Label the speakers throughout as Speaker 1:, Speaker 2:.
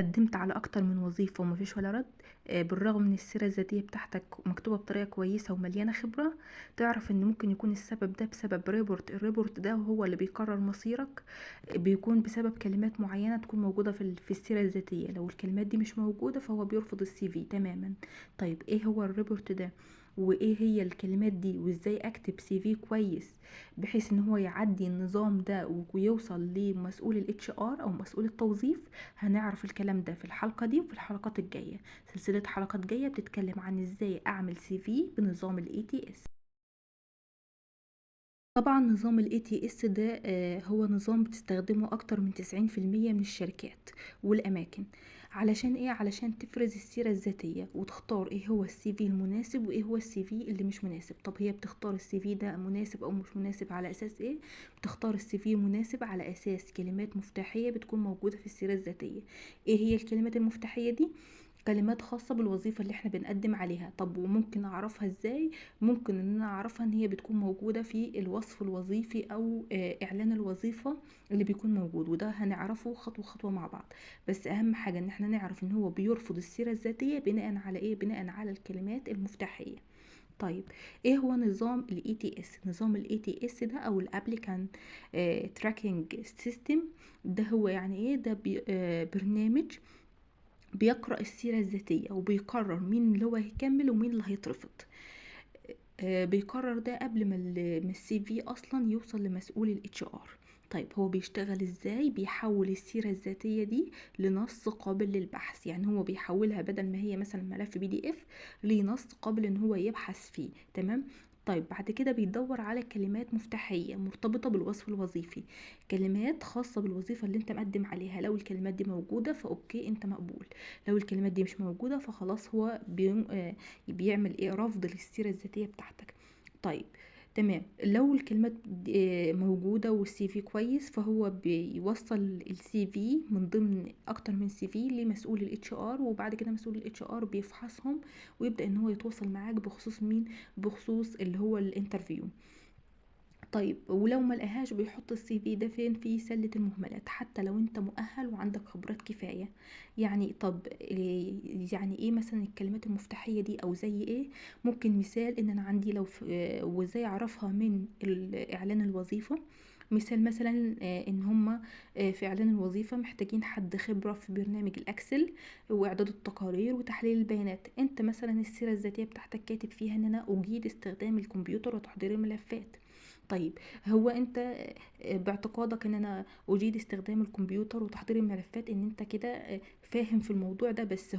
Speaker 1: قدمت على اكتر من وظيفة ومفيش ولا رد، بالرغم من السيرة الذاتية بتاعتك مكتوبة بطريقة كويسة ومليانة خبرة، تعرف ان ممكن يكون السبب ده بسبب الريبورت ده هو اللي بيقرر مصيرك. بيكون بسبب كلمات معينة تكون موجودة في السيرة الذاتية. لو الكلمات دي مش موجودة فهو بيرفض السي في تماما. طيب ايه هو الريبورت ده، وايه هي الكلمات دي، وازاي اكتب سي في كويس بحيث ان هو يعدي النظام ده ويوصل لمسؤول الاتش ار او مسؤول التوظيف؟ هنعرف الكلام ده في الحلقة دي وفي الحلقات الجاية. سلسلة حلقات جاية بتتكلم عن ازاي اعمل سي في بنظام الاي تي اس. طبعا نظام الاي تي اس ده هو نظام بتستخدمه اكتر من 90% من الشركات والاماكن. علشان ايه؟ علشان تفرز السيرة الذاتية وتختار ايه هو السي في المناسب وايه هو السي في اللي مش مناسب. طب هي بتختار السي في ده مناسب او مش مناسب على اساس ايه؟ بتختار السي في مناسب على اساس كلمات مفتاحية بتكون موجودة في السيرة الذاتية. ايه هي الكلمات المفتاحية دي؟ كلمات خاصة بالوظيفة اللي احنا بنقدم عليها. طب وممكن اعرفها ازاي؟ ممكن ان انا اعرفها ان هي بتكون موجودة في الوصف الوظيفي او اعلان الوظيفة اللي بيكون موجود، وده هنعرفه خطوة خطوة مع بعض. بس اهم حاجة ان احنا نعرف ان هو بيرفض السيرة الذاتية بناء على ايه؟ بناء على الكلمات المفتاحية. طيب ايه هو نظام الاي تي اس؟ نظام الاي تي اس ده او الابليكان تراكنج سيستم، ده هو يعني ايه؟ ده برنامج بيقرأ السيرة الذاتية وبيقرر مين اللي هو هيكمل ومين اللي هيترفض. بيقرر ده قبل ما السي في اصلا يوصل لمسؤول الاتش ار. طيب هو بيشتغل ازاي؟ بيحول السيرة الذاتية دي لنص قابل للبحث. يعني هو بيحولها بدل ما هي مثلا ملف بي دي اف لنص قابل ان هو يبحث فيه. تمام. طيب بعد كده بيدور على كلمات مفتاحية مرتبطة بالوصف الوظيفي، كلمات خاصة بالوظيفة اللي انت مقدم عليها. لو الكلمات دي موجودة فاوكي انت مقبول، لو الكلمات دي مش موجودة فخلاص هو بيعمل ايه؟ رفض للسيرة الذاتية بتاعتك. طيب تمام. لو الكلمات موجودة والسي في كويس فهو بيوصل السي في من ضمن اكتر من سي في لمسؤول الاتش ار، وبعد كده مسؤول الاتش ار بيفحصهم ويبدأ ان هو يتواصل معاك بخصوص مين؟ بخصوص اللي هو الانترفيو. طيب ولو ما لقاهاش بيحط السي في ده فين؟ في سلة المهملات، حتى لو انت مؤهل وعندك خبرات كفاية. يعني طب يعني ايه مثلا الكلمات المفتاحية دي او زي ايه؟ ممكن مثال ان انا عندي لو وازاي اعرفها من اعلان الوظيفة. مثال مثلا ان هما في اعلان الوظيفة محتاجين حد خبرة في برنامج الاكسل واعداد التقارير وتحليل البيانات. انت مثلا السيرة الذاتية بتاعتك كاتب فيها ان انا اجيد استخدام الكمبيوتر وتحضير الملفات. طيب هو انت باعتقادك ان انا اجيد استخدام الكمبيوتر وتحضير الملفات ان انت كده فاهم في الموضوع ده، بس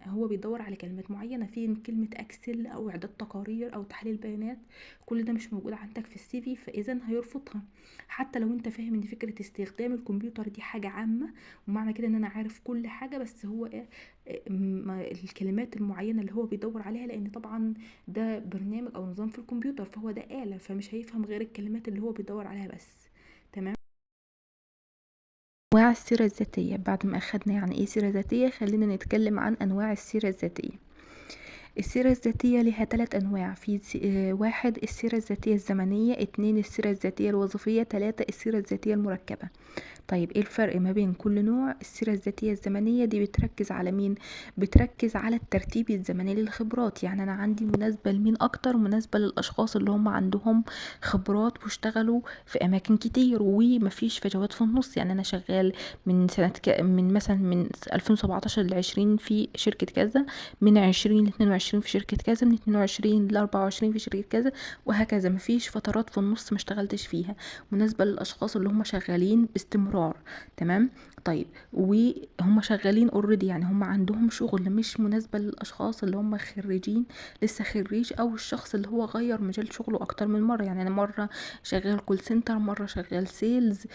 Speaker 1: هو بيدور على كلمات معينة في كلمة اكسل او اعداد تقارير او تحليل بيانات. كل ده مش موجود عندك في السي في، فاذا هيرفضها. حتى لو انت فاهم ان فكرة استخدام الكمبيوتر دي حاجة عامة ومعنى كده ان انا عارف كل حاجة، بس هو الكلمات المعينة اللي هو بيدور عليها، لان طبعا ده برنامج او نظام في الكمبيوتر فهو ده آلة، فمش هيفهم غير الكلمات اللي هو بيدور عليها بس. تمام. انواع السيرة الذاتية. بعد ما اخدنا يعني ايه سيرة ذاتية، خلينا نتكلم عن انواع السيرة الذاتية. السيرة الذاتية لها 3 أنواع. في 1 السيرة الذاتية الزمنية، 2 السيرة الذاتية الوظيفية، 3 السيرة الذاتية المركبة. طيب ايه الفرق ما بين كل نوع؟ السيرة الذاتية الزمنية دي بتركز على مين؟ بتركز على الترتيب الزمني للخبرات. يعني انا عندي مناسبة لمين اكتر؟ مناسبة للاشخاص اللي هم عندهم خبرات واشتغلوا في اماكن كتير ومفيش فجوات في النص. يعني انا شغال من من مثلا من 2017 ل 20 في شركة كذا، من 20 ل 22 في شركة كذا، من 22 ل 24 في شركة كذا، وهكذا. مفيش فترات في النص ما اشتغلتش فيها. مناسبة للاشخاص اللي هم شغالين باستمرار. تمام. طيب وهم شغالين اوريدي، يعني هم عندهم شغل. مش مناسبة للاشخاص اللي هم خريجين لسه خريج، او الشخص اللي هو غير مجال شغله اكتر من مرة. يعني انا مرة شغال كول سنتر، مرة شغال سيلز،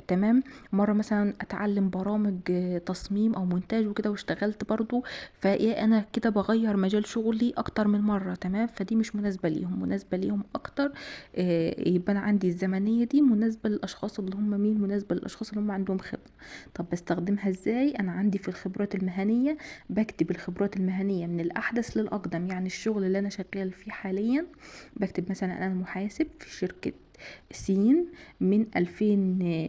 Speaker 1: تمام، مرة مثلا اتعلم برامج تصميم او مونتاج وكده واشتغلت برضو. فايه انا كده بغير مجال شغلي اكتر من مرة. تمام. فدي مش مناسبة ليهم، مناسبة ليهم اكتر. يبقى انا عندي الزمنية دي مناسبة للاشخاص اللي هم مين؟ مناسبة للاشخاص اللي هم عندهم خبرة. طب بستخدمها ازاي؟ انا عندي في الخبرات المهنية بكتب الخبرات المهنية من الاحدث للاقدم. يعني الشغل اللي انا شغال فيه حاليا بكتب مثلا انا محاسب في شركة س من 2000.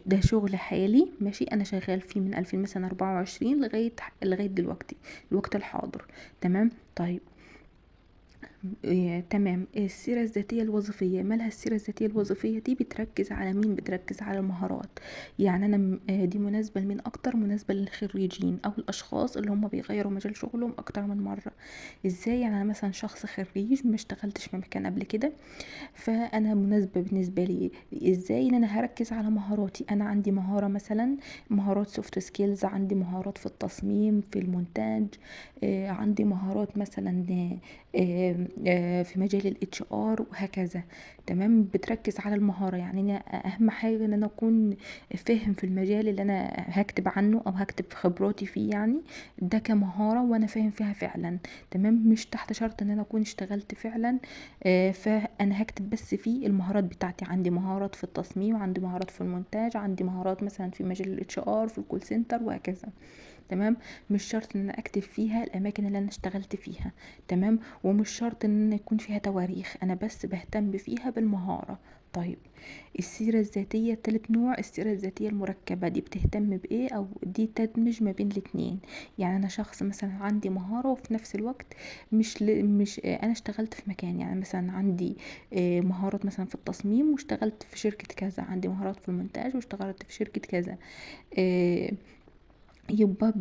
Speaker 1: ده شغل حالي ماشي، انا شغال فيه من 2000 مثلا 24 لغايه دلوقتي، الوقت الحاضر. تمام. طيب تمام. السيرة الذاتية الوظيفية مالها؟ السيرة الذاتية الوظيفية دي بتركز على مين؟ بتركز على المهارات. يعني أنا دي مناسبة لمين أكتر؟ مناسبة للخريجين أو الأشخاص اللي هم بيغيروا مجال شغلهم أكتر من مرة. إزاي؟ يعني أنا مثلا شخص خريج ما اشتغلتش في مكان قبل كده، فانا مناسبه بالنسبه لي. ازاي؟ ان انا هركز على مهاراتي. انا عندي مهاره مثلا، مهارات سوفت سكيلز، عندي مهارات في التصميم في المونتاج، عندي مهارات مثلا في مجال الاتش ار وهكذا. تمام. بتركز على المهاره، يعني أنا اهم حاجه ان انا اكون فاهم في المجال اللي انا هكتب عنه او هكتب في خبراتي فيه، يعني ده كمهاره وانا فاهم فيها فعلا. تمام. مش تحت شرط ان انا اكون اشتغلت فعلا، فانا هكتب بس في المهارات بتاعتي. عندي مهارات في التصميم، عندي مهارات في المونتاج، عندي مهارات مثلا في مجال الاتش ار في الكول سنتر وهكذا. تمام. مش شرط ان انا اكتب فيها الاماكن اللي انا اشتغلت فيها. تمام. ومش شرط ان انا يكون فيها تواريخ، انا بس بهتم فيها بالمهارة. طيب السيرة الذاتية تالت نوع، السيرة الذاتية المركبة. دي بتهتم بإيه؟ أو دي تدمج ما بين الاتنين. يعني أنا شخص مثلا عندي مهارة وفي نفس الوقت مش أنا اشتغلت في مكان، يعني مثلا عندي مهارات مثلا في التصميم واشتغلت في شركة كذا، عندي مهارات في المونتاج واشتغلت في شركة كذا. آه، يبقى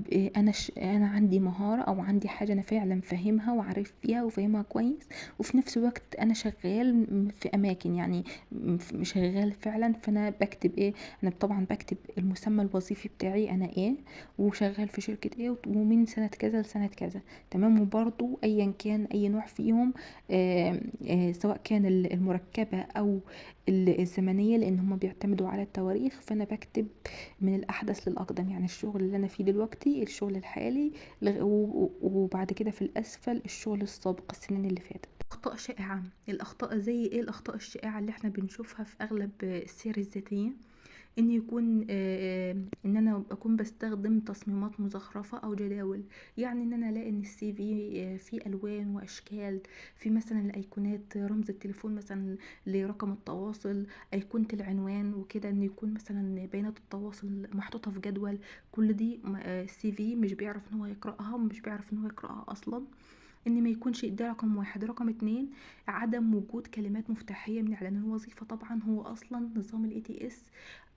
Speaker 1: انا عندي مهارة او عندي حاجة انا فعلا فاهمها وعارف فيها وفاهمها كويس، وفي نفس الوقت انا شغال في اماكن، يعني شغال فعلا. فانا بكتب ايه؟ انا طبعا بكتب المسمى الوظيفي بتاعي انا ايه، وشغال في شركة ايه، ومن سنة كذا لسنة كذا. تمام. وبرضو ايا كان اي نوع فيهم، سواء كان المركبة او الزمنية، لان هم بيعتمدوا على التواريخ، فانا بكتب من الأحدث للأقدم. يعني الشغل اللي أنا فيه دلوقتي الشغل الحالي، وبعد كده في الأسفل الشغل السابق السنين اللي فاتت. أخطاء شائعة. الأخطاء زي إيه؟ الأخطاء الشائعة اللي احنا بنشوفها في أغلب السير الذاتية، ان يكون ان انا اكون بستخدم تصميمات مزخرفه او جداول. يعني ان انا الاقي ان السي في فيه الوان واشكال، في مثلا الايقونات رمز التليفون مثلا لرقم التواصل، ايقونه العنوان وكده، ان يكون مثلا بيانات التواصل محطوطه في جدول. كل دي السي في مش بيعرف ان هو يقراها، ومش بيعرف ان هو يقراها اصلا. ان ما يكونش ده رقم واحد. رقم اتنين، عدم وجود كلمات مفتاحية من اعلان الوظيفة. طبعا هو اصلا نظام الاي تي اس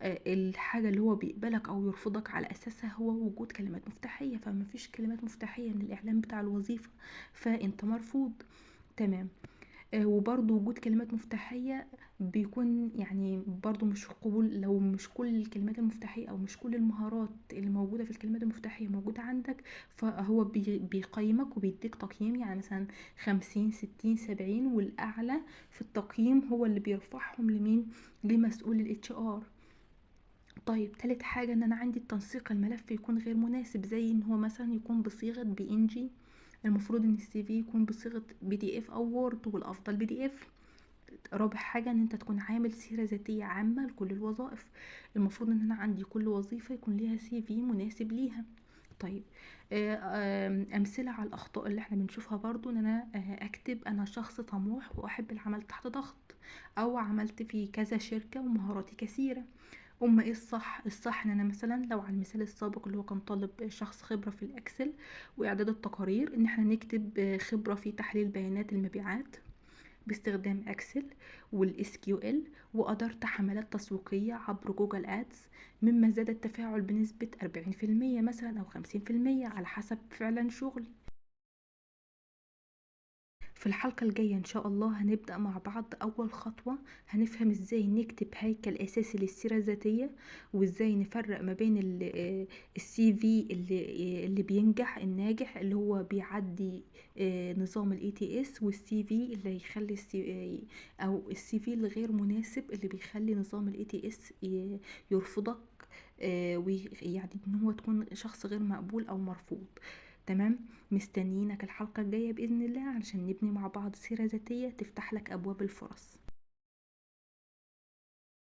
Speaker 1: الحاجة اللي هو بيقبلك او يرفضك على اساسها هو وجود كلمات مفتاحية، فما فيش كلمات مفتاحية من الاعلان بتاع الوظيفة، فانت مرفوض. تمام. وبرضو وجود كلمات مفتاحية بيكون يعني برضو مش قبول. لو مش كل الكلمات المفتاحية او مش كل المهارات اللي موجودة في الكلمات المفتاحية موجودة عندك، فهو بيقيمك وبيديك تقييم، يعني مثلا 50 60 70، والاعلى في التقييم هو اللي بيرفعهم لمين؟ لمسؤول الاتش ار. طيب تالت حاجة، ان انا عندي التنسيق الملف يكون غير مناسب، زي ان هو مثلا يكون بصيغة بي ان جي. المفروض ان السي في يكون بصيغة بي دي اف او وورد، والافضل بي دي اف. رابع حاجة، ان انت تكون عامل سيرة ذاتية عامة لكل الوظائف. المفروض ان انا عندي كل وظيفة يكون ليها سي في مناسب ليها. طيب امثلة على الاخطاء اللي احنا بنشوفها برضو، ان انا اكتب انا شخص طموح واحب العمل تحت ضغط، او عملت في كذا شركة ومهاراتي كثيرة. ايه الصح؟ الصح ان انا مثلا لو على المثال السابق اللي هو كان طالب شخص خبرة في الاكسل واعداد التقارير، ان احنا نكتب خبرة في تحليل بيانات المبيعات باستخدام اكسل والاس كيو ال، وادرت حملات تسويقية عبر جوجل ادز، مما زاد التفاعل بنسبة 40% مثلا او 50% على حسب فعلا شغلي. في الحلقة الجاية ان شاء الله هنبدأ مع بعض اول خطوة، هنفهم ازاي نكتب هيكل اساسي للسيرة الذاتية، وازاي نفرق ما بين السي في اللي بينجح الناجح اللي هو بيعدي نظام الاي تي اس، والسي في اللي يخلي او السي في الغير مناسب اللي بيخلي نظام الاي تي اس يرفضك، ويعني ان هو تكون شخص غير مقبول او مرفوض. تمام. مستنيينك الحلقة الجاية بإذن الله علشان نبني مع بعض سيرة ذاتية تفتح لك أبواب الفرص.